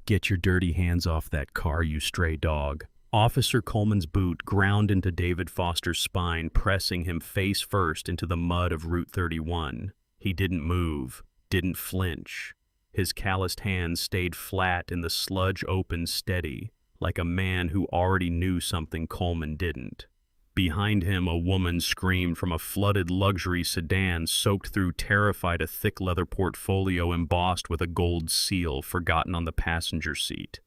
Get your dirty hands off that car, you stray dog. Officer Coleman's boot ground into David Foster's spine, pressing him face first into the mud of Route 31. He didn't move, didn't flinch. His calloused hands stayed flat in the sludge, open steady, like a man who already knew something Coleman didn't. Behind him, a woman screamed from a flooded luxury sedan soaked through, terrified, a thick leather portfolio embossed with a gold seal forgotten on the passenger seat.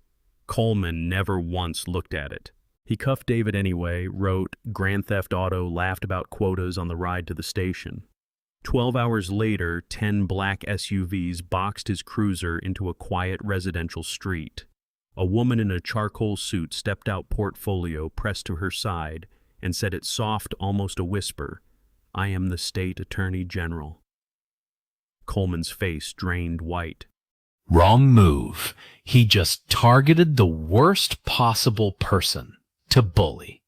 Coleman never once looked at it. He cuffed David anyway, wrote Grand Theft Auto, laughed about quotas on the ride to the station. 12 hours later, 10 black SUVs boxed his cruiser into a quiet residential street. A woman in a charcoal suit stepped out, portfolio pressed to her side, and said it soft, almost a whisper, "I am the state attorney general." Coleman's face drained white. Wrong move. He just targeted the worst possible person to bully.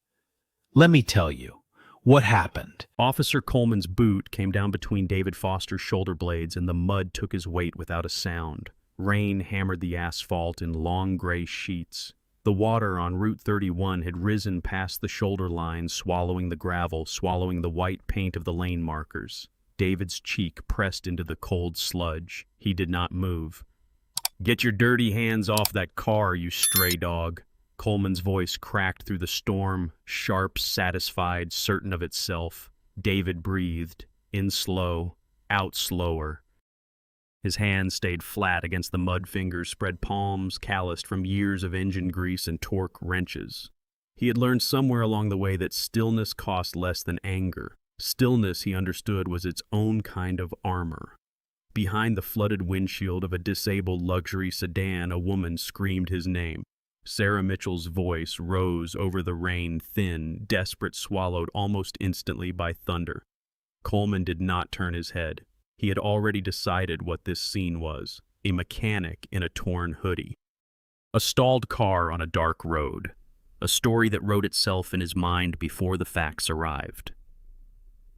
Let me tell you what happened. Officer Coleman's boot came down between David Foster's shoulder blades, and the mud took his weight without a sound. Rain hammered the asphalt in long gray sheets. The water on Route 31 had risen past the shoulder line, swallowing the gravel, swallowing the white paint of the lane markers. David's cheek pressed into the cold sludge. He did not move. "Get your dirty hands off that car, you stray dog." Coleman's voice cracked through the storm, sharp, satisfied, certain of itself. David breathed, in slow, out slower. His hands stayed flat against the mud fingers, spread palms, calloused from years of engine grease and torque wrenches. He had learned somewhere along the way that stillness cost less than anger. Stillness, he understood, was its own kind of armor. Behind the flooded windshield of a disabled luxury sedan, a woman screamed his name. Sarah Mitchell's voice rose over the rain, thin, desperate, swallowed almost instantly by thunder. Coleman did not turn his head. He had already decided what this scene was: a mechanic in a torn hoodie. A stalled car on a dark road. A story that wrote itself in his mind before the facts arrived.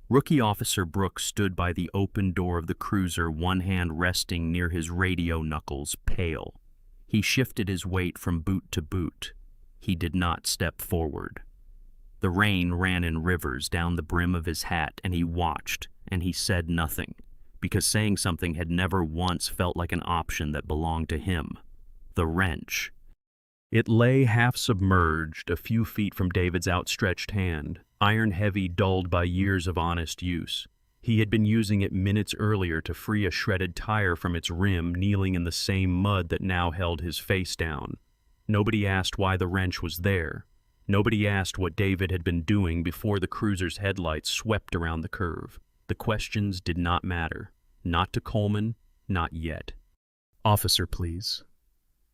Rookie Officer Brooks stood by the open door of the cruiser, one hand resting near his radio knuckles, pale. He shifted his weight from boot to boot. He did not step forward. The rain ran in rivers down the brim of his hat, and he watched, and he said nothing, because saying something had never once felt like an option that belonged to him. The wrench. It lay half submerged, a few feet from David's outstretched hand, iron-heavy, dulled by years of honest use. He had been using it minutes earlier to free a shredded tire from its rim, kneeling in the same mud that now held his face down. Nobody asked why the wrench was there. Nobody asked what David had been doing before the cruiser's headlights swept around the curve. The questions did not matter. Not to Coleman, not yet. "Officer, please."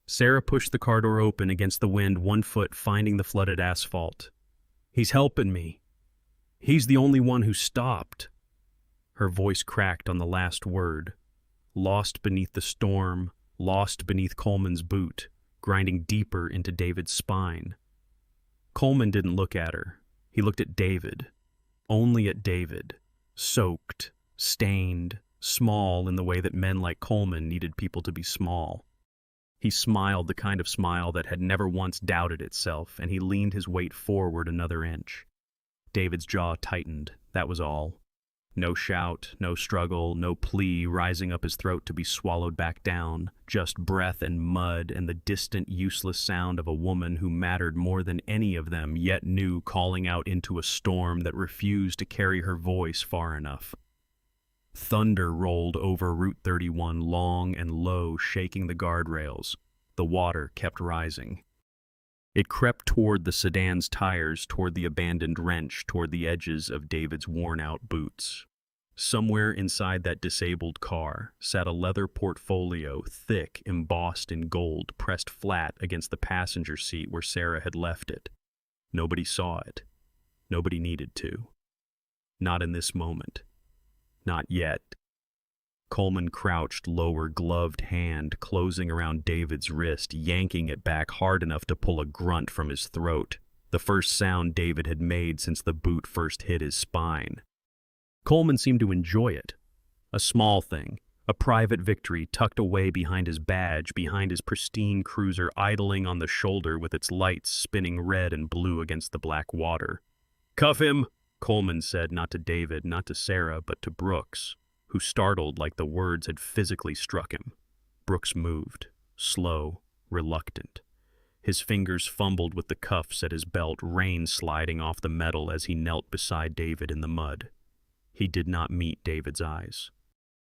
Sarah pushed the car door open against the wind, one foot finding the flooded asphalt. "He's helping me. He's the only one who stopped." Her voice cracked on the last word. Lost beneath the storm, lost beneath Coleman's boot, grinding deeper into David's spine. Coleman didn't look at her. He looked at David. Only at David. Soaked, stained, small in the way that men like Coleman needed people to be small. He smiled, the kind of smile that had never once doubted itself, and he leaned his weight forward another inch. David's jaw tightened, that was all. No shout, no struggle, no plea rising up his throat to be swallowed back down, just breath and mud and the distant, useless sound of a woman who mattered more than any of them, yet knew, calling out into a storm that refused to carry her voice far enough. Thunder rolled over Route 31, long and low, shaking the guardrails. The water kept rising. It crept toward the sedan's tires, toward the abandoned wrench, toward the edges of David's worn-out boots. Somewhere inside that disabled car sat a leather portfolio, thick, embossed in gold, pressed flat against the passenger seat where Sarah had left it. Nobody saw it. Nobody needed to. Not in this moment. Not yet. Coleman crouched, lower gloved hand closing around David's wrist, yanking it back hard enough to pull a grunt from his throat, the first sound David had made since the boot first hit his spine. Coleman seemed to enjoy it. A small thing, A private victory tucked away behind his badge, behind his pristine cruiser idling on the shoulder with its lights spinning red and blue against the black water. "Cuff him," Coleman said, not to David, not to Sarah, but to Brooks, who startled like the words had physically struck him. Brooks moved, slow, reluctant. His fingers fumbled with the cuffs at his belt, rain sliding off the metal as he knelt beside David in the mud. He did not meet David's eyes.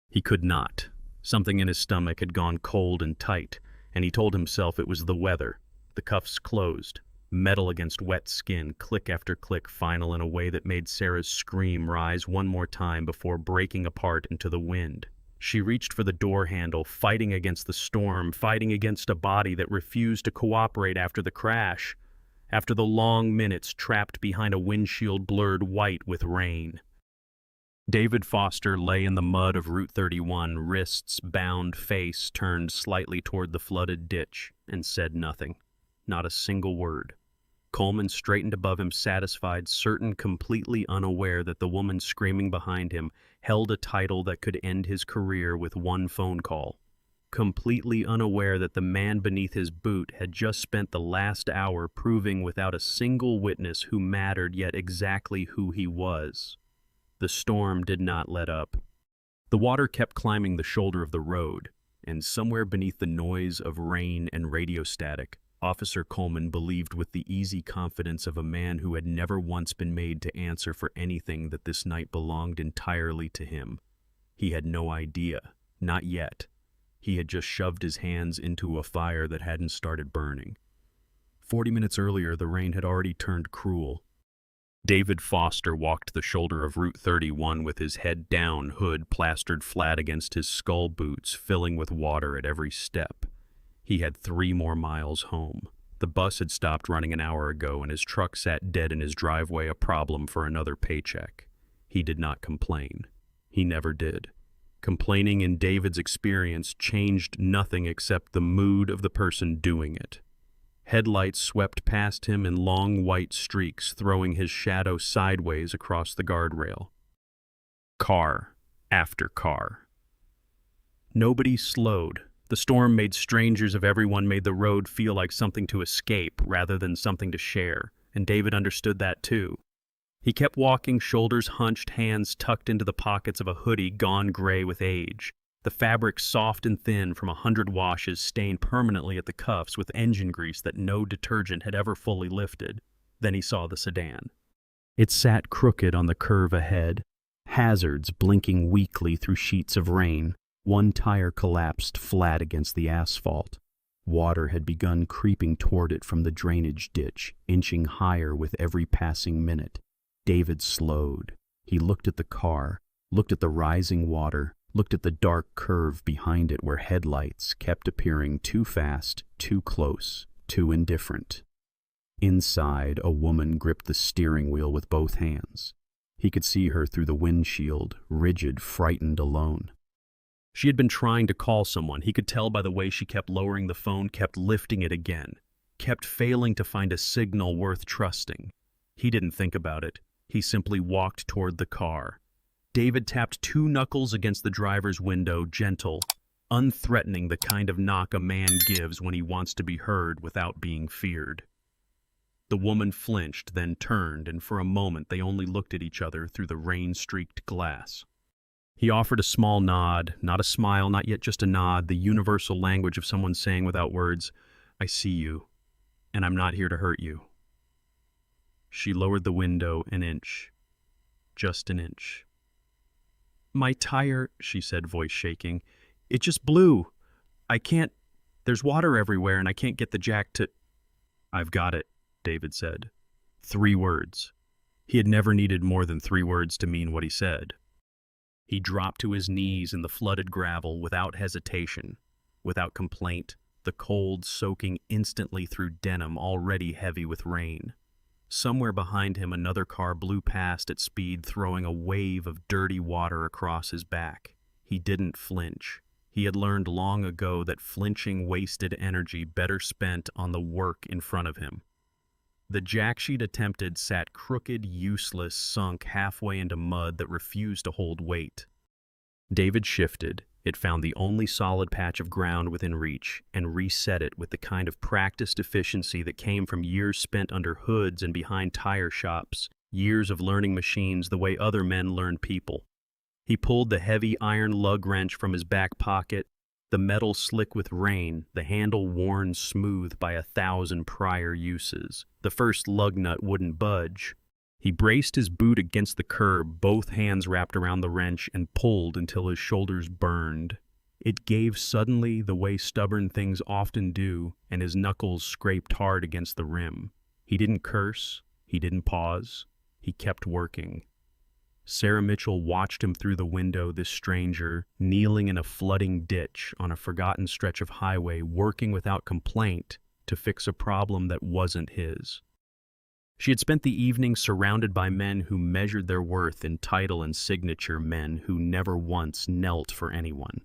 He could not. Something in his stomach had gone cold and tight, and he told himself it was the weather. The cuffs closed, metal against wet skin, click after click, final in a way that made Sarah's scream rise one more time before breaking apart into the wind. She reached for the door handle, fighting against the storm, fighting against a body that refused to cooperate after the crash, after the long minutes trapped behind a windshield blurred white with rain. David Foster lay in the mud of Route 31, wrists bound, face turned slightly toward the flooded ditch, and said nothing. Not a single word. Coleman straightened above him, satisfied, certain, completely unaware that the woman screaming behind him held a title that could end his career with one phone call. Completely unaware that the man beneath his boot had just spent the last hour proving without a single witness who mattered, yet exactly who he was. The storm did not let up. The water kept climbing the shoulder of the road, and somewhere beneath the noise of rain and radio static, Officer Coleman believed with the easy confidence of a man who had never once been made to answer for anything that this night belonged entirely to him. He had no idea, not yet. He had just shoved his hands into a fire that hadn't started burning. 40 minutes earlier, the rain had already turned cruel. David Foster walked the shoulder of Route 31 with his head down, hood plastered flat against his skull boots, filling with water at every step. He had 3 more miles home. The bus had stopped running an hour ago, and his truck sat dead in his driveway, a problem for another paycheck. He did not complain. He never did. Complaining, in David's experience, changed nothing except the mood of the person doing it. Headlights swept past him in long white streaks, throwing his shadow sideways across the guardrail. Car after car. Nobody slowed. The storm made strangers of everyone, made the road feel like something to escape rather than something to share, and David understood that too. He kept walking, shoulders hunched, hands tucked into the pockets of a hoodie gone gray with age. The fabric soft and thin from 100 washes, stained permanently at the cuffs with engine grease that no detergent had ever fully lifted. Then he saw the sedan. It sat crooked on the curve ahead, hazards blinking weakly through sheets of rain. One tire collapsed flat against the asphalt. Water had begun creeping toward it from the drainage ditch, inching higher with every passing minute. David slowed. He looked at the car, looked at the rising water, looked at the dark curve behind it where headlights kept appearing too fast, too close, too indifferent. Inside, a woman gripped the steering wheel with both hands. He could see her through the windshield, rigid, frightened, alone. She had been trying to call someone. He could tell by the way she kept lowering the phone, kept lifting it again, kept failing to find a signal worth trusting. He didn't think about it. He simply walked toward the car. David tapped 2 knuckles against the driver's window, gentle, unthreatening, the kind of knock a man gives when he wants to be heard without being feared. The woman flinched, then turned, and for a moment they only looked at each other through the rain-streaked glass. He offered a small nod, not a smile, not yet just a nod, the universal language of someone saying without words, "I see you, and I'm not here to hurt you." She lowered the window an inch, just an inch. "My tire," she said, voice shaking, "it just blew. I can't, there's water everywhere and I can't get the jack to—" "I've got it," David said. 3 words. He had never needed more than 3 words to mean what he said. He dropped to his knees in the flooded gravel without hesitation, without complaint, the cold soaking instantly through denim already heavy with rain. Somewhere behind him, another car blew past at speed, throwing a wave of dirty water across his back. He didn't flinch. He had learned long ago that flinching wasted energy better spent on the work in front of him. The jack she'd attempted sat crooked, useless, sunk halfway into mud that refused to hold weight. David shifted, It found the only solid patch of ground within reach and reset it with the kind of practiced efficiency that came from years spent under hoods and behind tire shops, years of learning machines the way other men learn people. He pulled the heavy iron lug wrench from his back pocket, the metal slick with rain, the handle worn smooth by 1,000 prior uses. The first lug nut wouldn't budge. He braced his boot against the curb, both hands wrapped around the wrench, and pulled until his shoulders burned. It gave suddenly the way stubborn things often do, and his knuckles scraped hard against the rim. He didn't curse. He didn't pause. He kept working. Sarah Mitchell watched him through the window, this stranger, kneeling in a flooding ditch on a forgotten stretch of highway, working without complaint to fix a problem that wasn't his. She had spent the evening surrounded by men who measured their worth in title and signature, men who never once knelt for anyone.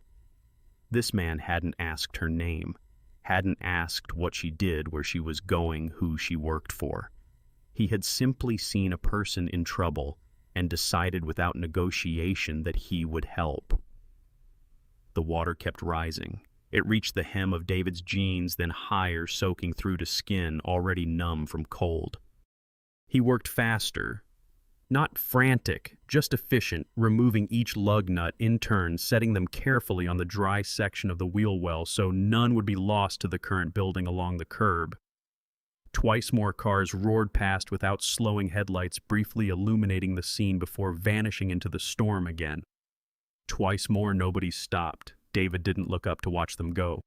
This man hadn't asked her name, hadn't asked what she did, where she was going, who she worked for. He had simply seen a person in trouble and decided without negotiation that he would help. The water kept rising. It reached the hem of David's jeans, then higher, soaking through to skin already numb from cold. He worked faster, not frantic, just efficient, removing each lug nut in turn, setting them carefully on the dry section of the wheel well so none would be lost to the current building along the curb. Twice more cars roared past without slowing, headlights briefly illuminating the scene before vanishing into the storm again. Twice more nobody stopped. David didn't look up to watch them go.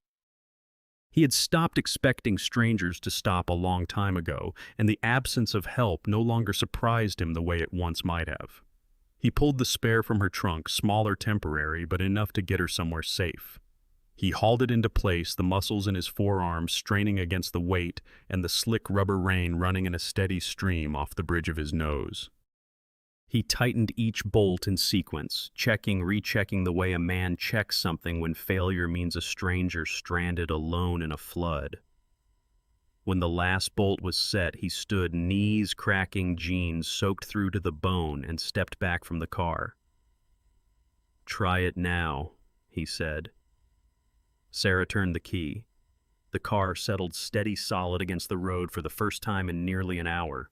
He had stopped expecting strangers to stop a long time ago, and the absence of help no longer surprised him the way it once might have. He pulled the spare from her trunk, smaller, temporary, but enough to get her somewhere safe. He hauled it into place, the muscles in his forearms straining against the weight and the slick rubber rain running in a steady stream off the bridge of his nose. He tightened each bolt in sequence, checking, rechecking the way a man checks something when failure means a stranger stranded alone in a flood. When the last bolt was set, he stood, knees cracking, jeans soaked through to the bone, and stepped back from the car. "Try it now," he said. Sarah turned the key. The car settled steady solid against the road for the first time in nearly an hour.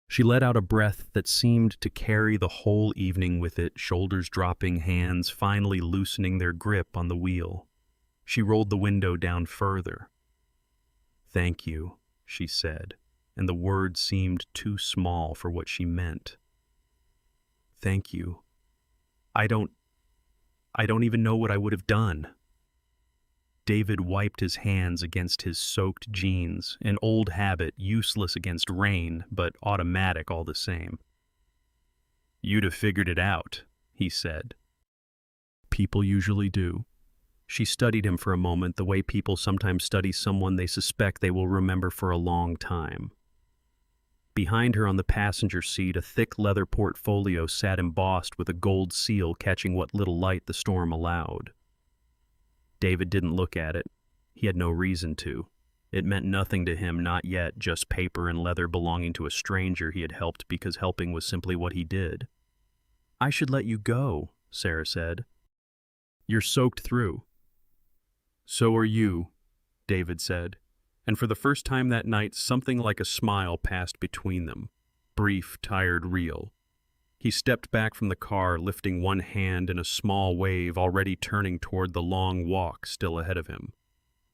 She let out a breath that seemed to carry the whole evening with it, shoulders dropping, hands finally loosening their grip on the wheel. She rolled the window down further. "Thank you," she said, and the words seemed too small for what she meant. "Thank you. I don't even know what I would have done." David wiped his hands against his soaked jeans, an old habit, useless against rain, but automatic all the same. "You'd have figured it out," he said. "People usually do." She studied him for a moment, the way people sometimes study someone they suspect they will remember for a long time. Behind her on the passenger seat, a thick leather portfolio sat embossed with a gold seal catching what little light the storm allowed. David didn't look at it. He had no reason to. It meant nothing to him, not yet, just paper and leather belonging to a stranger he had helped because helping was simply what he did. "I should let you go," Sarah said. "You're soaked through." "So are you," David said, and for the first time that night something like a smile passed between them, brief, tired, real. He stepped back from the car, lifting one hand in a small wave, already turning toward the long walk still ahead of him.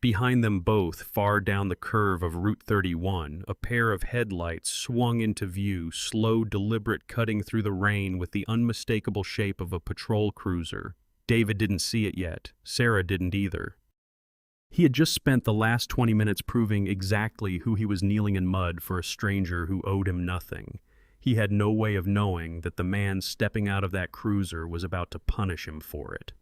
Behind them both, far down the curve of Route 31, a pair of headlights swung into view, slow, deliberate, cutting through the rain with the unmistakable shape of a patrol cruiser. David didn't see it yet. Sarah didn't either. He had just spent the last 20 minutes proving exactly who he was kneeling in mud for a stranger who owed him nothing. He had no way of knowing that the man stepping out of that cruiser was about to punish him for it.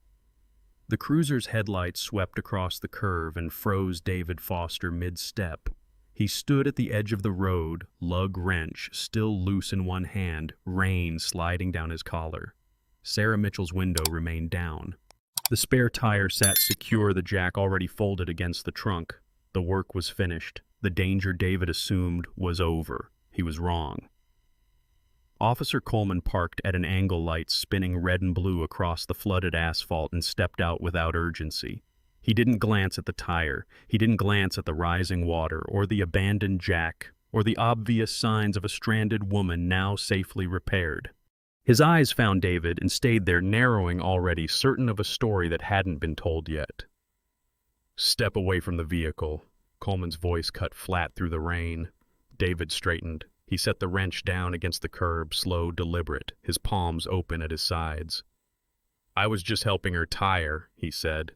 The cruiser's headlights swept across the curve and froze David Foster mid-step. He stood at the edge of the road, lug wrench still loose in one hand, rain sliding down his collar. Sarah Mitchell's window remained down. The spare tire sat secure, the jack already folded against the trunk. The work was finished. The danger David assumed was over. He was wrong. Officer Coleman parked at an angle light spinning red and blue across the flooded asphalt and stepped out without urgency. He didn't glance at the tire. He didn't glance at the rising water or the abandoned jack or the obvious signs of a stranded woman now safely repaired. His eyes found David and stayed there, narrowing already, certain of a story that hadn't been told yet. "Step away from the vehicle." Coleman's voice cut flat through the rain. David straightened. He set the wrench down against the curb, slow, deliberate, his palms open at his sides. "I was just helping her tire," he said.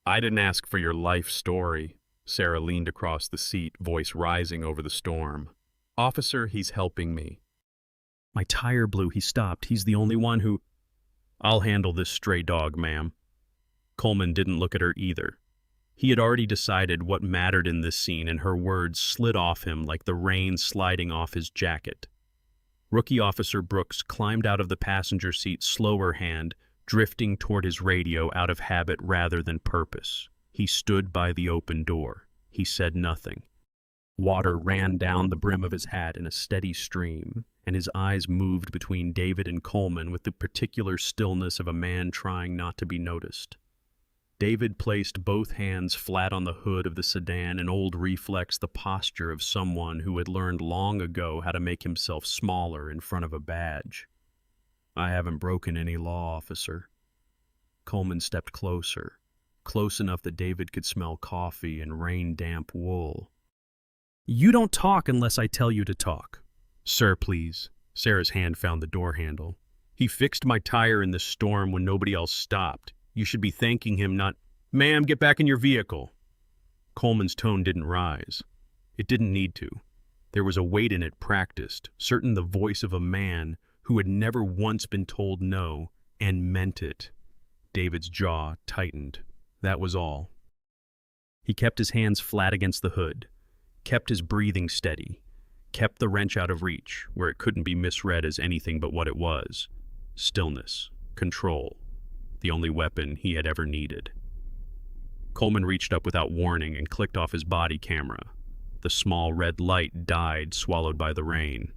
"I didn't ask for your life story." Sarah leaned across the seat, voice rising over the storm. "Officer, he's helping me." "My tire blew," he stopped. "He's the only one who—" "I'll handle this stray dog, ma'am." Coleman didn't look at her either. He had already decided what mattered in this scene, and her words slid off him like the rain sliding off his jacket. Rookie Officer Brooks climbed out of the passenger seat, slower hand, drifting toward his radio out of habit rather than purpose. He stood by the open door. He said nothing. Water ran down the brim of his hat in a steady stream, and his eyes moved between David and Coleman with the particular stillness of a man trying not to be noticed. David placed both hands flat on the hood of the sedan, an old reflex, the posture of someone who had learned long ago how to make himself smaller in front of a badge. "I haven't broken any law, officer." Coleman stepped closer, close enough that David could smell coffee and rain-damp wool. "You don't talk unless I tell you to talk." "Sir, please." Sarah's hand found the door handle. "He fixed my tire in the storm when nobody else stopped. You should be thanking him, not—" "Ma'am, get back in your vehicle." Coleman's tone didn't rise. It didn't need to. There was a weight in it practiced, certain the voice of a man who had never once been told no and meant it. David's jaw tightened. That was all. He kept his hands flat against the hood, kept his breathing steady, kept the wrench out of reach, where it couldn't be misread as anything but what it was. Stillness, control, the only weapon he had ever needed. Coleman reached up without warning and clicked off his body camera. The small red light died, swallowed by the rain.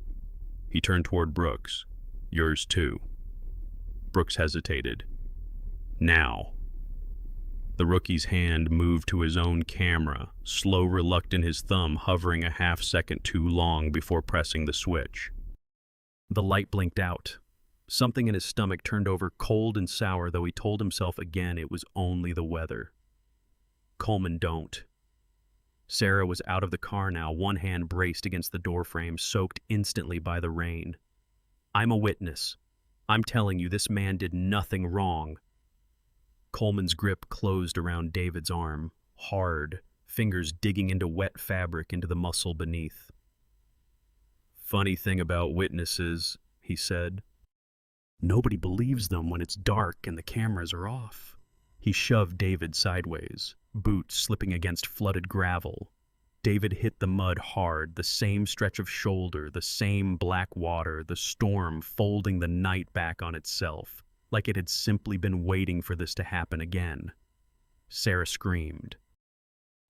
He turned toward Brooks. "Yours too." Brooks hesitated. "Now." The rookie's hand moved to his own camera, slow, reluctant, his thumb hovering a half-second too long before pressing the switch. The light blinked out. Something in his stomach turned over cold and sour, though he told himself again it was only the weather. "Coleman, don't." Sarah was out of the car now, one hand braced against the doorframe, soaked instantly by the rain. "I'm a witness. I'm telling you, this man did nothing wrong." Coleman's grip closed around David's arm, hard, fingers digging into wet fabric into the muscle beneath. "Funny thing about witnesses," he said. "Nobody believes them when it's dark and the cameras are off." He shoved David sideways, boots slipping against flooded gravel. David hit the mud hard, the same stretch of shoulder, the same black water, the storm folding the night back on itself, like it had simply been waiting for this to happen again. Sarah screamed.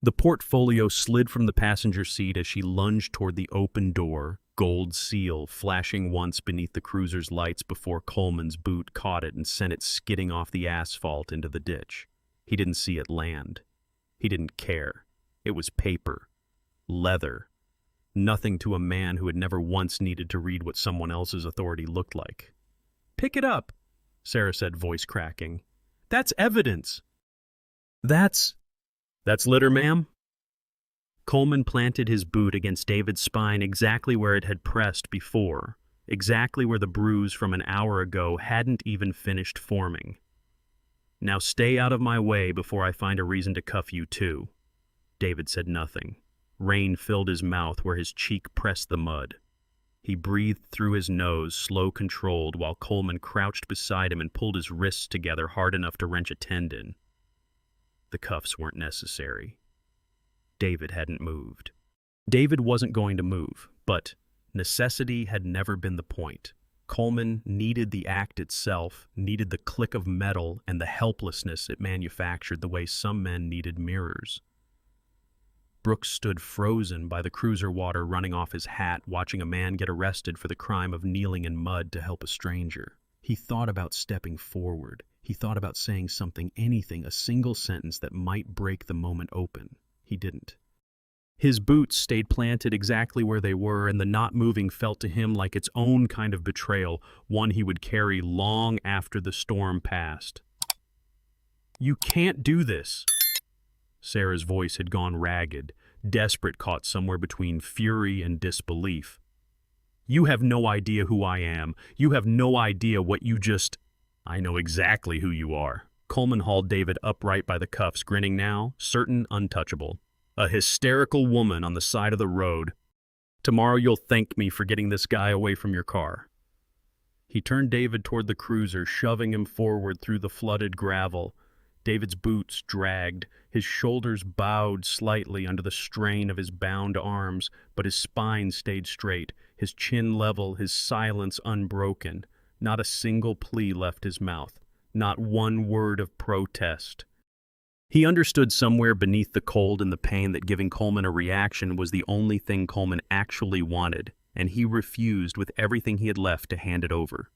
The portfolio slid from the passenger seat as she lunged toward the open door, gold seal flashing once beneath the cruiser's lights before Coleman's boot caught it and sent it skidding off the asphalt into the ditch. He didn't see it land. He didn't care. It was paper. Leather. Nothing to a man who had never once needed to read what someone else's authority looked like. "Pick it up," Sarah said, voice cracking. "That's evidence." That's litter, ma'am." Coleman planted his boot against David's spine exactly where it had pressed before, exactly where the bruise from an hour ago hadn't even finished forming. "Now stay out of my way before I find a reason to cuff you too." David said nothing. Rain filled his mouth where his cheek pressed the mud. He breathed through his nose, slow, controlled, while Coleman crouched beside him and pulled his wrists together hard enough to wrench a tendon. The cuffs weren't necessary. David hadn't moved. David wasn't going to move, but necessity had never been the point. Coleman needed the act itself, needed the click of metal and the helplessness it manufactured the way some men needed mirrors. Brooks stood frozen by the cruiser water running off his hat, watching a man get arrested for the crime of kneeling in mud to help a stranger. He thought about stepping forward. He thought about saying something, anything, a single sentence that might break the moment open. He didn't. His boots stayed planted exactly where they were, and the not moving felt to him like its own kind of betrayal, one he would carry long after the storm passed. "You can't do this." Sarah's voice had gone ragged, desperate, caught somewhere between fury and disbelief. "You have no idea who I am. You have no idea what you just—" "I know exactly who you are." Coleman hauled David upright by the cuffs, grinning now, certain, untouchable. "A hysterical woman on the side of the road. Tomorrow you'll thank me for getting this guy away from your car." He turned David toward the cruiser, shoving him forward through the flooded gravel. David's boots dragged, his shoulders bowed slightly under the strain of his bound arms, but his spine stayed straight, his chin level, his silence unbroken. Not a single plea left his mouth, not one word of protest. He understood somewhere beneath the cold and the pain that giving Coleman a reaction was the only thing Coleman actually wanted, and he refused with everything he had left to hand it over.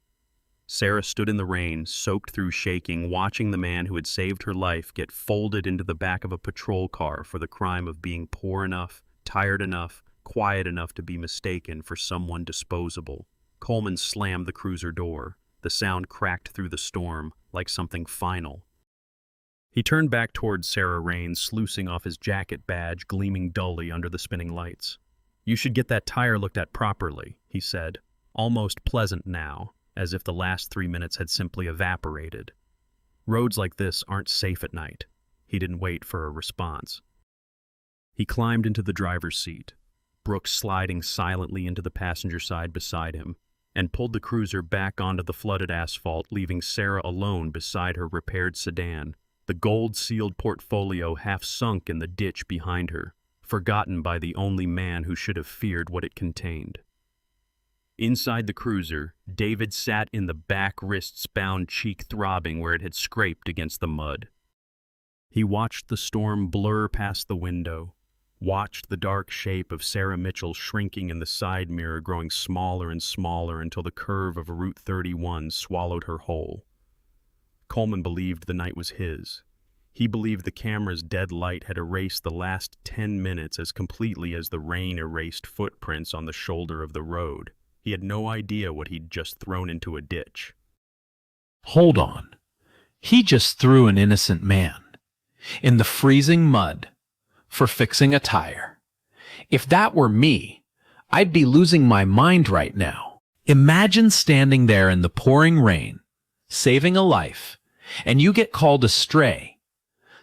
Sarah stood in the rain, soaked through shaking, watching the man who had saved her life get folded into the back of a patrol car for the crime of being poor enough, tired enough, quiet enough to be mistaken for someone disposable. Coleman slammed the cruiser door. The sound cracked through the storm, like something final. He turned back toward Sarah Raines, sluicing off his jacket badge, gleaming dully under the spinning lights. "You should get that tire looked at properly," he said, almost pleasant now, as if the last 3 minutes had simply evaporated. "Roads like this aren't safe at night." He didn't wait for a response. He climbed into the driver's seat, Brooks sliding silently into the passenger side beside him, and pulled the cruiser back onto the flooded asphalt, leaving Sarah alone beside her repaired sedan, the gold-sealed portfolio half sunk in the ditch behind her, forgotten by the only man who should have feared what it contained. Inside the cruiser, David sat in the back, wrists bound, cheek throbbing where it had scraped against the mud. He watched the storm blur past the window, watched the dark shape of Sarah Mitchell shrinking in the side mirror, growing smaller and smaller until the curve of Route 31 swallowed her whole. Coleman believed the night was his. He believed the camera's dead light had erased the last 10 minutes as completely as the rain erased footprints on the shoulder of the road. He had no idea what he'd just thrown into a ditch. Hold on. He just threw an innocent man in the freezing mud for fixing a tire. If that were me, I'd be losing my mind right now. Imagine standing there in the pouring rain, saving a life, and you get called a stray.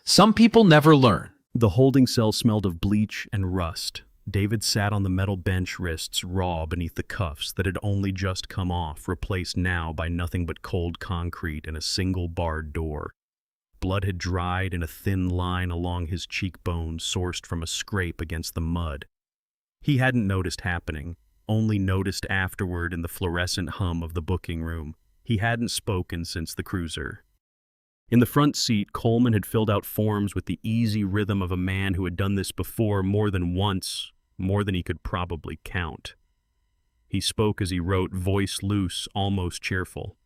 Some people never learn. The holding cell smelled of bleach and rust. David sat on the metal bench, wrists raw beneath the cuffs that had only just come off, replaced now by nothing but cold concrete and a single barred door. Blood had dried in a thin line along his cheekbones, sourced from a scrape against the mud. He hadn't noticed happening, only noticed afterward in the fluorescent hum of the booking room. He hadn't spoken since the cruiser. In the front seat, Coleman had filled out forms with the easy rhythm of a man who had done this before more than once, more than he could probably count. He spoke as he wrote, voice loose, almost cheerful.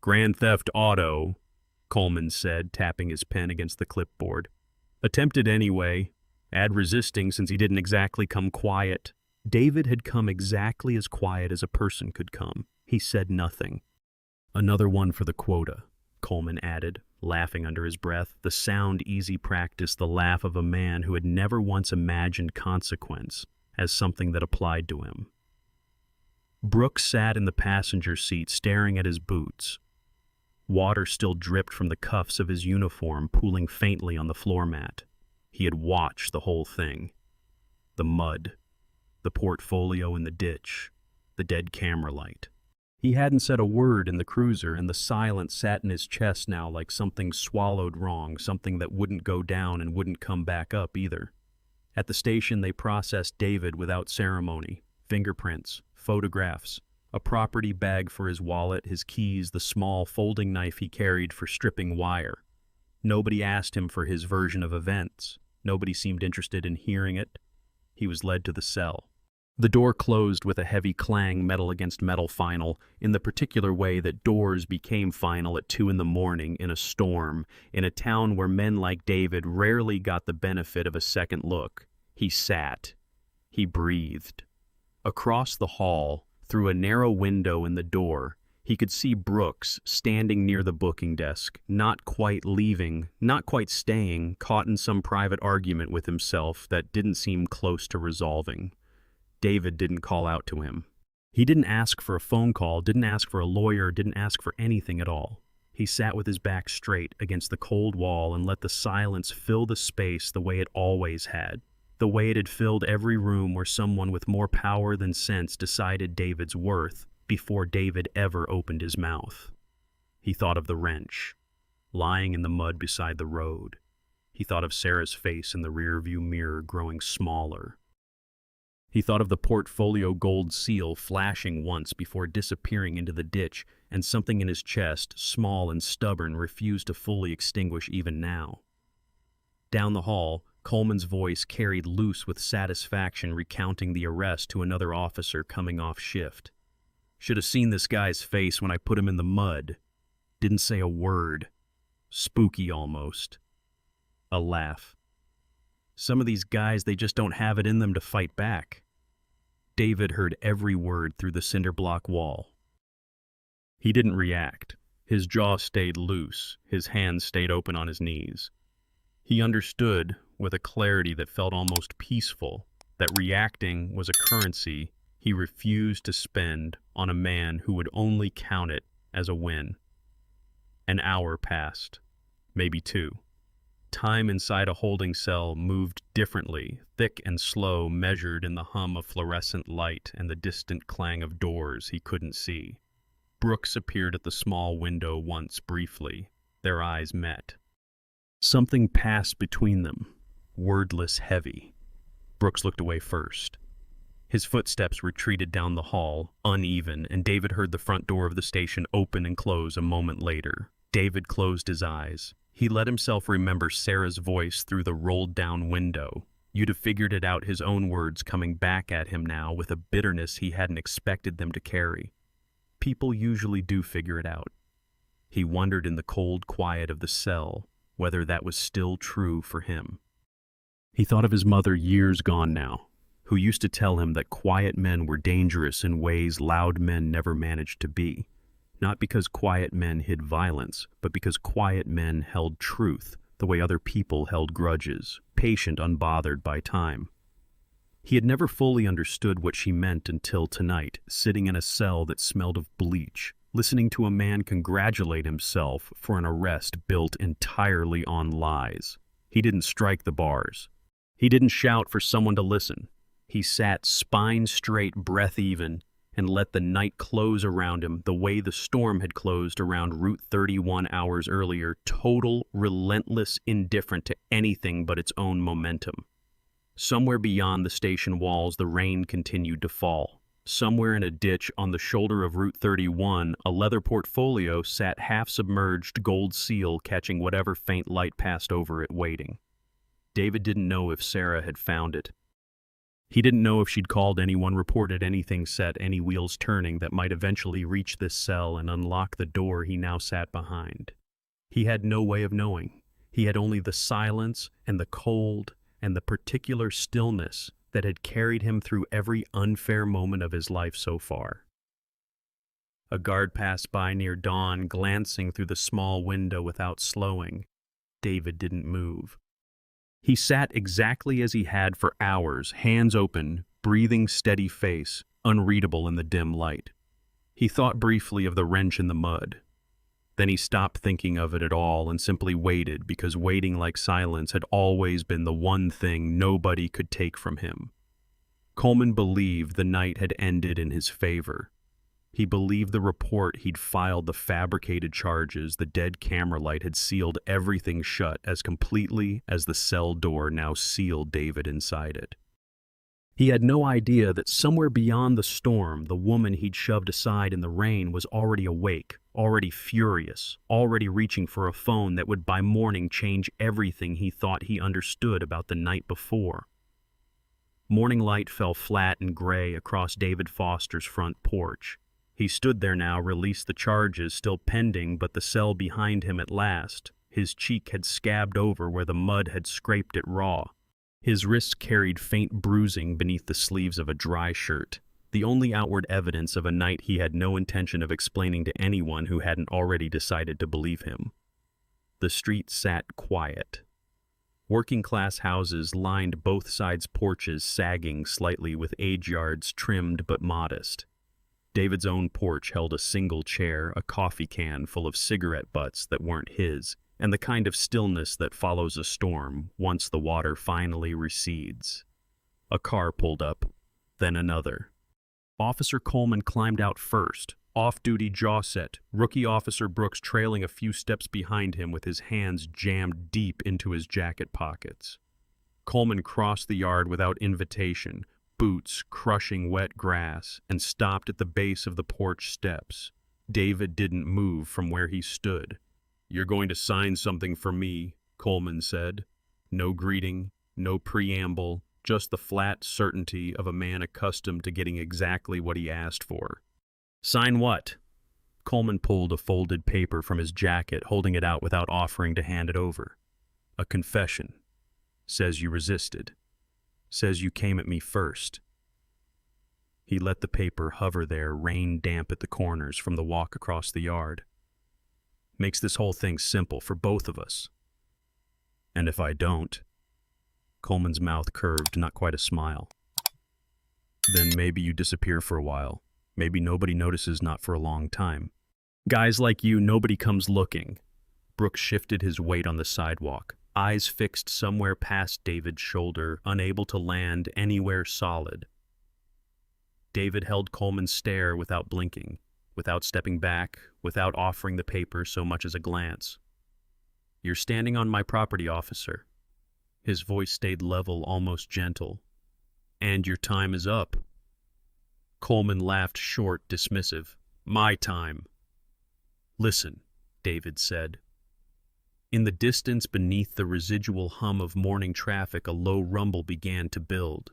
"Grand theft auto," Coleman said, tapping his pen against the clipboard. "Attempted anyway. Add resisting since he didn't exactly come quiet." David had come exactly as quiet as a person could come. He said nothing. "Another one for the quota," Coleman added, laughing under his breath, the sound easy practice, the laugh of a man who had never once imagined consequence as something that applied to him. Brooks sat in the passenger seat staring at his boots. Water still dripped from the cuffs of his uniform, pooling faintly on the floor mat. He had watched the whole thing. The mud, the portfolio in the ditch, the dead camera light. He hadn't said a word in the cruiser, and the silence sat in his chest now like something swallowed wrong, something that wouldn't go down and wouldn't come back up either. At the station, they processed David without ceremony. Fingerprints, photographs, a property bag for his wallet, his keys, the small folding knife he carried for stripping wire. Nobody asked him for his version of events. Nobody seemed interested in hearing it. He was led to the cell. The door closed with a heavy clang, metal against metal final, in the particular way that doors became final at 2 a.m. in a storm, in a town where men like David rarely got the benefit of a second look. He sat. He breathed. Across the hall, through a narrow window in the door, he could see Brooks standing near the booking desk, not quite leaving, not quite staying, caught in some private argument with himself that didn't seem close to resolving. David didn't call out to him. He didn't ask for a phone call, didn't ask for a lawyer, didn't ask for anything at all. He sat with his back straight against the cold wall and let the silence fill the space the way it always had, the way it had filled every room where someone with more power than sense decided David's worth before David ever opened his mouth. He thought of the wrench, lying in the mud beside the road. He thought of Sarah's face in the rearview mirror growing smaller. He thought of the portfolio gold seal flashing once before disappearing into the ditch, and something in his chest, small and stubborn, refused to fully extinguish even now. Down the hall, Coleman's voice carried loose with satisfaction, recounting the arrest to another officer coming off shift. Should have seen this guy's face when I put him in the mud. Didn't say a word. Spooky almost. A laugh. Some of these guys, they just don't have it in them to fight back. David heard every word through the cinder block wall. He didn't react. His jaw stayed loose. His hands stayed open on his knees. He understood, with a clarity that felt almost peaceful, that reacting was a currency he refused to spend on a man who would only count it as a win. An hour passed, maybe 2. Time inside a holding cell moved differently, thick and slow, measured in the hum of fluorescent light and the distant clang of doors he couldn't see. Brooks appeared at the small window once briefly. Their eyes met. Something passed between them, wordless, heavy. Brooks looked away first. His footsteps retreated down the hall, uneven, and David heard the front door of the station open and close a moment later. David closed his eyes. He let himself remember Sarah's voice through the rolled-down window. You'd have figured it out, his own words coming back at him now with a bitterness he hadn't expected them to carry. People usually do figure it out. He wondered in the cold quiet of the cell whether that was still true for him. He thought of his mother, years gone now, who used to tell him that quiet men were dangerous in ways loud men never managed to be. Not because quiet men hid violence, but because quiet men held truth, the way other people held grudges, patient, unbothered by time. He had never fully understood what she meant until tonight, sitting in a cell that smelled of bleach, listening to a man congratulate himself for an arrest built entirely on lies. He didn't strike the bars. He didn't shout for someone to listen. He sat spine straight, breath even, and let the night close around him the way the storm had closed around Route 31 hours earlier, total, relentless, indifferent to anything but its own momentum. Somewhere beyond the station walls, the rain continued to fall. Somewhere in a ditch on the shoulder of Route 31, a leather portfolio sat half-submerged, gold seal catching whatever faint light passed over it, waiting. David didn't know if Sarah had found it. He didn't know if she'd called anyone, reported anything, set any wheels turning that might eventually reach this cell and unlock the door he now sat behind. He had no way of knowing. He had only the silence and the cold and the particular stillness that had carried him through every unfair moment of his life so far. A guard passed by near dawn, glancing through the small window without slowing. David didn't move. He sat exactly as he had for hours, hands open, breathing, steady face, unreadable in the dim light. He thought briefly of the wrench in the mud. Then he stopped thinking of it at all and simply waited, because waiting, like silence, had always been the one thing nobody could take from him. Coleman believed the night had ended in his favor. He believed the report he'd filed, the fabricated charges, the dead camera light had sealed everything shut as completely as the cell door now sealed David inside it. He had no idea that somewhere beyond the storm, the woman he'd shoved aside in the rain was already awake, already furious, already reaching for a phone that would by morning change everything he thought he understood about the night before. Morning light fell flat and gray across David Foster's front porch. He stood there now, released the charges still pending, but the cell behind him at last. His cheek had scabbed over where the mud had scraped it raw. His wrists carried faint bruising beneath the sleeves of a dry shirt, the only outward evidence of a night he had no intention of explaining to anyone who hadn't already decided to believe him. The street sat quiet. Working-class houses lined both sides' porches, sagging slightly with age yards trimmed but modest. David's own porch held a single chair, a coffee can full of cigarette butts that weren't his, and the kind of stillness that follows a storm once the water finally recedes. A car pulled up, then another. Officer Coleman climbed out first, off-duty jaw set, rookie Officer Brooks trailing a few steps behind him with his hands jammed deep into his jacket pockets. Coleman crossed the yard without invitation, boots crushing wet grass, and stopped at the base of the porch steps. David didn't move from where he stood. "You're going to sign something for me," Coleman said. No greeting, no preamble, just the flat certainty of a man accustomed to getting exactly what he asked for. "Sign what?" Coleman pulled a folded paper from his jacket, holding it out without offering to hand it over. "A confession. Says you resisted. Says you came at me first." He let the paper hover there, rain damp at the corners from the walk across the yard. "Makes this whole thing simple for both of us." "And if I don't?" Coleman's mouth curved, not quite a smile. "Then maybe you disappear for a while. Maybe nobody notices, not for a long time. Guys like you, nobody comes looking." Brooks shifted his weight on the sidewalk, eyes fixed somewhere past David's shoulder, unable to land anywhere solid. David held Coleman's stare without blinking, without stepping back, without offering the paper so much as a glance. "You're standing on my property, officer." His voice stayed level, almost gentle. "And your time is up." Coleman laughed short, dismissive. "My time." "Listen," David said. In the distance, beneath the residual hum of morning traffic, a low rumble began to build.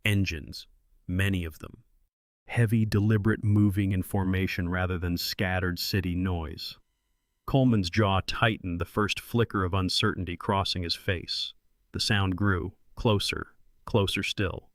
Engines, many of them. Heavy, deliberate moving in formation rather than scattered city noise. Coleman's jaw tightened, the first flicker of uncertainty crossing his face. The sound grew, closer, closer still.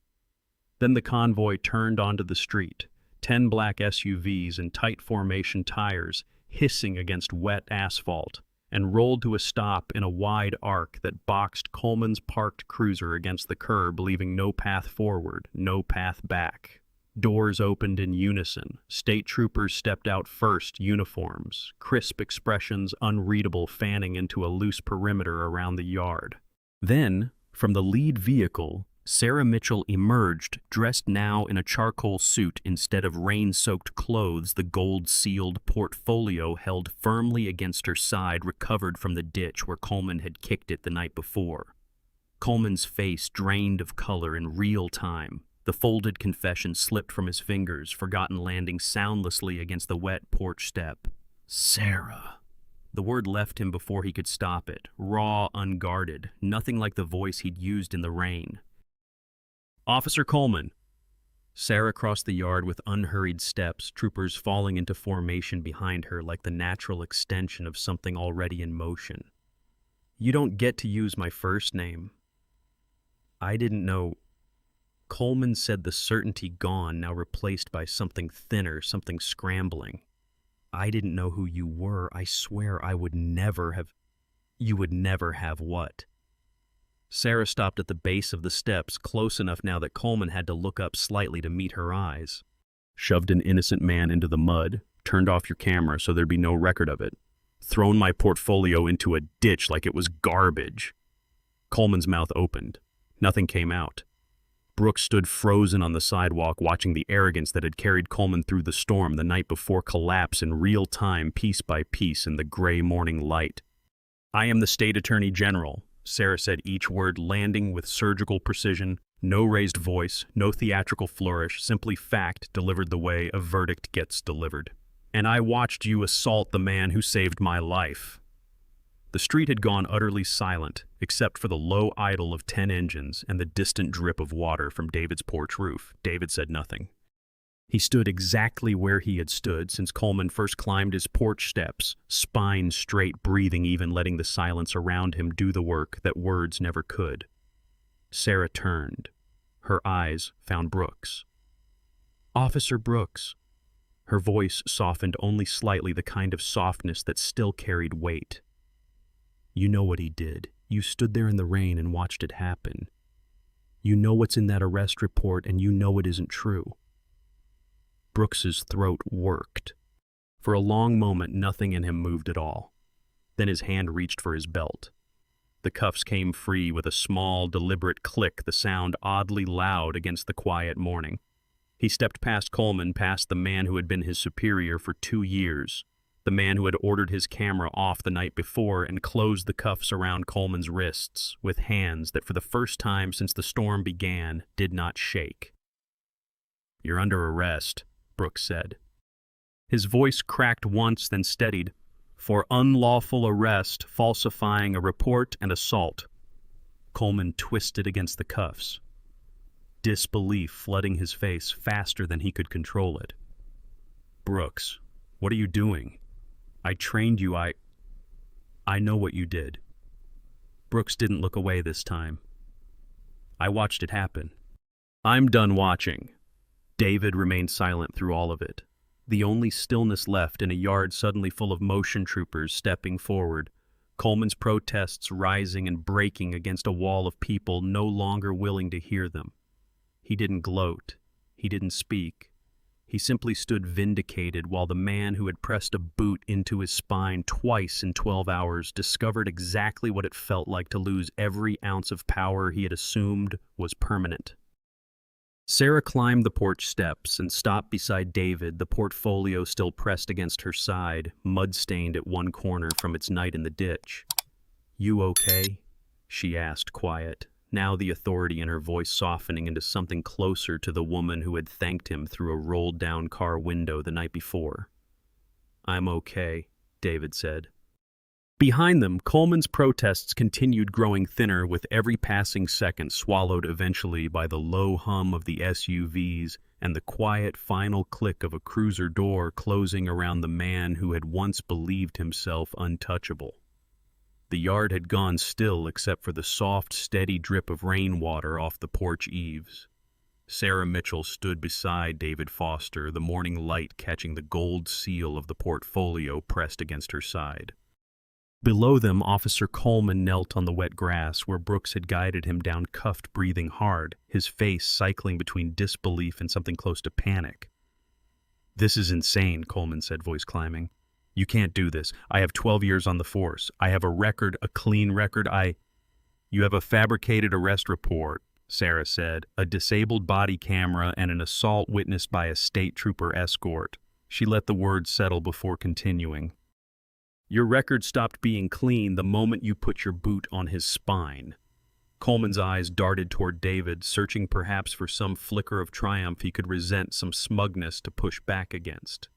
Then the convoy turned onto the street, 10 black SUVs in tight formation tires hissing against wet asphalt, and rolled to a stop in a wide arc that boxed Coleman's parked cruiser against the curb, leaving no path forward, no path back. Doors opened in unison. State troopers stepped out first, uniforms, crisp expressions unreadable fanning into a loose perimeter around the yard. Then, from the lead vehicle, Sarah Mitchell emerged, dressed now in a charcoal suit instead of rain-soaked clothes, the gold-sealed portfolio held firmly against her side, recovered from the ditch where Coleman had kicked it the night before. Coleman's face drained of color in real time. The folded confession slipped from his fingers, forgotten landing soundlessly against the wet porch step. "Sarah." The word left him before he could stop it, raw, unguarded, nothing like the voice he'd used in the rain. "Officer Coleman." Sarah crossed the yard with unhurried steps, troopers falling into formation behind her like the natural extension of something already in motion. "You don't get to use my first name." "I didn't know." Coleman said, the certainty gone, now replaced by something thinner, something scrambling. "I didn't know who you were. I swear I would never have." "You would never have what?" Sarah stopped at the base of the steps, close enough now that Coleman had to look up slightly to meet her eyes. "Shoved an innocent man into the mud, turned off your camera so there'd be no record of it, thrown my portfolio into a ditch like it was garbage." Coleman's mouth opened. Nothing came out. Brooks stood frozen on the sidewalk, watching the arrogance that had carried Coleman through the storm the night before collapse in real time, piece by piece, in the gray morning light. "I am the state attorney general," Sarah said, each word landing with surgical precision. No raised voice, no theatrical flourish, simply fact delivered the way a verdict gets delivered. "And I watched you assault the man who saved my life." The street had gone utterly silent, except for the low idle of 10 engines and the distant drip of water from David's porch roof. David said nothing. He stood exactly where he had stood since Coleman first climbed his porch steps, spine straight, breathing, even letting the silence around him do the work that words never could. Sarah turned. Her eyes found Brooks. "Officer Brooks." Her voice softened only slightly, the kind of softness that still carried weight. "You know what he did. You stood there in the rain and watched it happen. You know what's in that arrest report, and you know it isn't true." Brooks's throat worked. For a long moment, nothing in him moved at all. Then his hand reached for his belt. The cuffs came free with a small, deliberate click, the sound oddly loud against the quiet morning. He stepped past Coleman, past the man who had been his superior for 2 years, the man who had ordered his camera off the night before, and closed the cuffs around Coleman's wrists with hands that for the first time since the storm began did not shake. "You're under arrest," Brooks said. His voice cracked once, then steadied. "For unlawful arrest, falsifying a report, and assault." Coleman twisted against the cuffs, disbelief flooding his face faster than he could control it. "Brooks, what are you doing? I trained you. I know what you did." Brooks didn't look away this time. "I watched it happen." "I'm done watching." David remained silent through all of it. The only stillness left in a yard suddenly full of motion troopers stepping forward, Coleman's protests rising and breaking against a wall of people no longer willing to hear them. He didn't gloat. He didn't speak. He simply stood vindicated while the man who had pressed a boot into his spine twice in 12 hours discovered exactly what it felt like to lose every ounce of power he had assumed was permanent. Sarah climbed the porch steps and stopped beside David, the portfolio still pressed against her side, mud-stained at one corner from its night in the ditch. "You okay?" she asked, quiet, now the authority in her voice softening into something closer to the woman who had thanked him through a rolled-down car window the night before. "I'm okay," David said. Behind them, Coleman's protests continued growing thinner with every passing second, swallowed eventually by the low hum of the SUVs and the quiet final click of a cruiser door closing around the man who had once believed himself untouchable. The yard had gone still except for the soft, steady drip of rainwater off the porch eaves. Sarah Mitchell stood beside David Foster, the morning light catching the gold seal of the portfolio pressed against her side. Below them, Officer Coleman knelt on the wet grass where Brooks had guided him down, cuffed, breathing hard, his face cycling between disbelief and something close to panic. "This is insane," Coleman said, voice climbing. "You can't do this. I have 12 years on the force. I have a record, a clean record. You have a fabricated arrest report," Sarah said, "a disabled body camera and an assault witnessed by a state trooper escort." She let the words settle before continuing. "Your record stopped being clean the moment you put your boot on his spine." Coleman's eyes darted toward David, searching perhaps for some flicker of triumph he could resent, some smugness to push back against.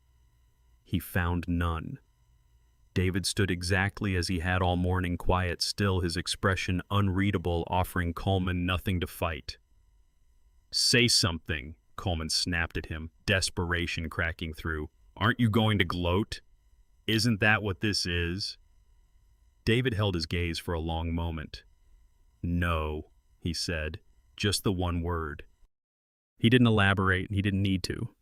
He found none. David stood exactly as he had all morning, quiet still, his expression unreadable, offering Coleman nothing to fight. "Say something," Coleman snapped at him, desperation cracking through. "Aren't you going to gloat? Isn't that what this is?" David held his gaze for a long moment. "No," he said, just the one word. He didn't elaborate, and he didn't need to.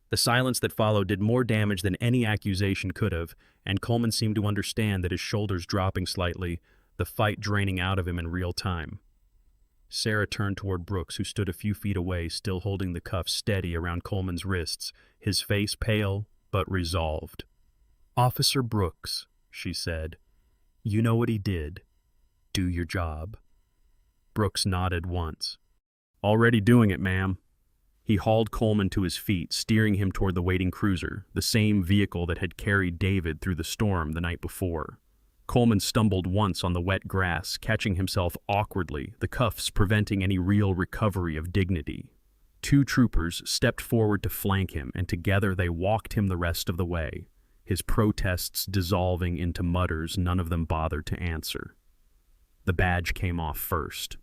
The silence that followed did more damage than any accusation could have, and Coleman seemed to understand that, his shoulders dropping slightly, the fight draining out of him in real time. Sarah turned toward Brooks, who stood a few feet away, still holding the cuffs steady around Coleman's wrists, his face pale but resolved. "Officer Brooks," she said, "you know what he did. Do your job." Brooks nodded once. "Already doing it, ma'am." He hauled Coleman to his feet, steering him toward the waiting cruiser, the same vehicle that had carried David through the storm the night before. Coleman stumbled once on the wet grass, catching himself awkwardly, the cuffs preventing any real recovery of dignity. Two troopers stepped forward to flank him, and together they walked him the rest of the way, his protests dissolving into mutters none of them bothered to answer. The badge came off first.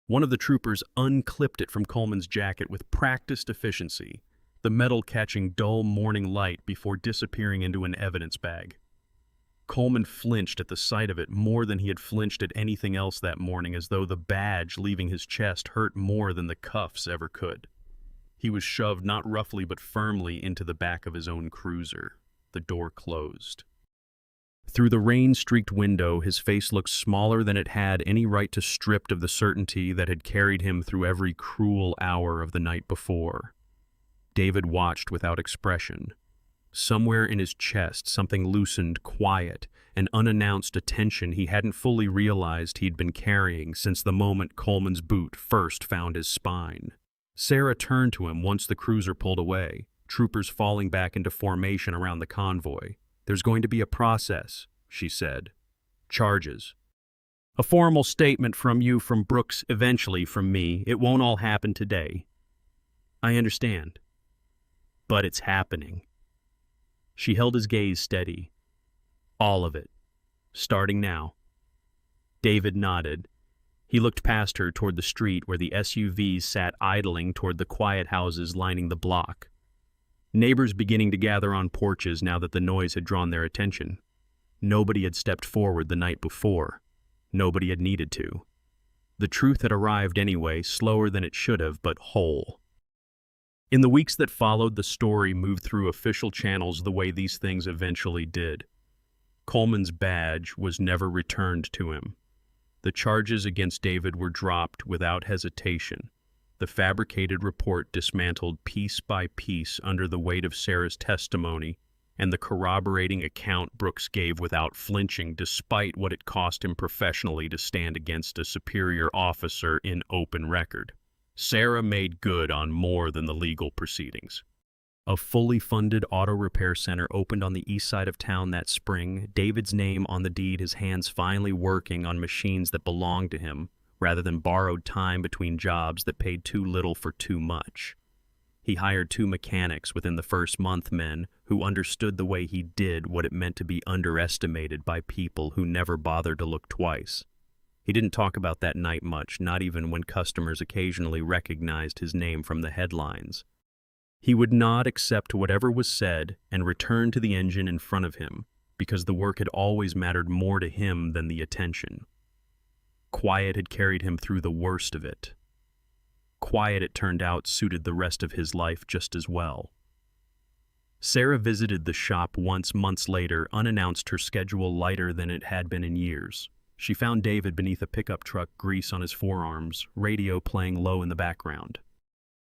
One of the troopers unclipped it from Coleman's jacket with practiced efficiency, the metal catching dull morning light before disappearing into an evidence bag. Coleman flinched at the sight of it more than he had flinched at anything else that morning, as though the badge leaving his chest hurt more than the cuffs ever could. He was shoved not roughly but firmly into the back of his own cruiser. The door closed. Through the rain-streaked window, his face looked smaller than it had any right to, stripped of the certainty that had carried him through every cruel hour of the night before. David watched without expression. Somewhere in his chest, something loosened, quiet, an unannounced attention he hadn't fully realized he'd been carrying since the moment Coleman's boot first found his spine. Sarah turned to him once the cruiser pulled away, troopers falling back into formation around the convoy. "There's going to be a process," she said. "Charges. A formal statement from you, from Brooks, eventually from me. It won't all happen today." "I understand. But it's happening." She held his gaze steady. "All of it. Starting now." David nodded. He looked past her toward the street where the SUVs sat idling toward the quiet houses lining the block. Neighbors beginning to gather on porches now that the noise had drawn their attention. Nobody had stepped forward the night before. Nobody had needed to. The truth had arrived anyway, slower than it should have, but whole. In the weeks that followed, the story moved through official channels the way these things eventually did. Coleman's badge was never returned to him. The charges against David were dropped without hesitation. The fabricated report dismantled piece by piece under the weight of Sarah's testimony and the corroborating account Brooks gave without flinching, despite what it cost him professionally to stand against a superior officer in open record. Sarah made good on more than the legal proceedings. A fully funded auto repair center opened on the east side of town that spring, David's name on the deed, his hands finally working on machines that belonged to him, rather than borrowed time between jobs that paid too little for too much. He hired 2 mechanics within the first month, men who understood the way he did what it meant to be underestimated by people who never bothered to look twice. He didn't talk about that night much, not even when customers occasionally recognized his name from the headlines. He would not accept whatever was said and return to the engine in front of him, because the work had always mattered more to him than the attention. Quiet had carried him through the worst of it. Quiet, it turned out, suited the rest of his life just as well. Sarah visited the shop once months later, unannounced, her schedule lighter than it had been in years. She found David beneath a pickup truck, grease on his forearms, radio playing low in the background.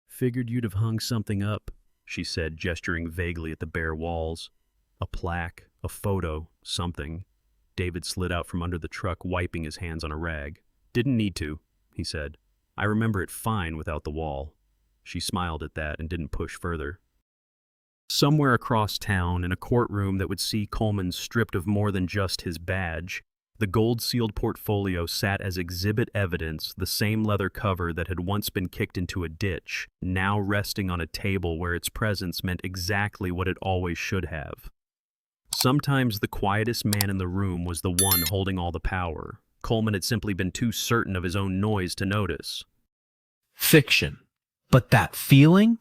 "Figured you'd have hung something up," she said, gesturing vaguely at the bare walls. A plaque, a photo, something. David slid out from under the truck, wiping his hands on a rag. "Didn't need to," he said. "I remember it fine without the wall." She smiled at that and didn't push further. Somewhere across town, in a courtroom that would see Coleman stripped of more than just his badge, the gold-sealed portfolio sat as exhibit evidence, the same leather cover that had once been kicked into a ditch, now resting on a table where its presence meant exactly what it always should have. Sometimes the quietest man in the room was the one holding all the power. Coleman had simply been too certain of his own noise to notice. Fiction. But that feeling?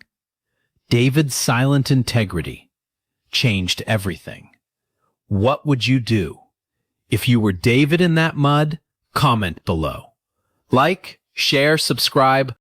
David's silent integrity changed everything. What would you do? If you were David in that mud, comment below. Like, share, subscribe,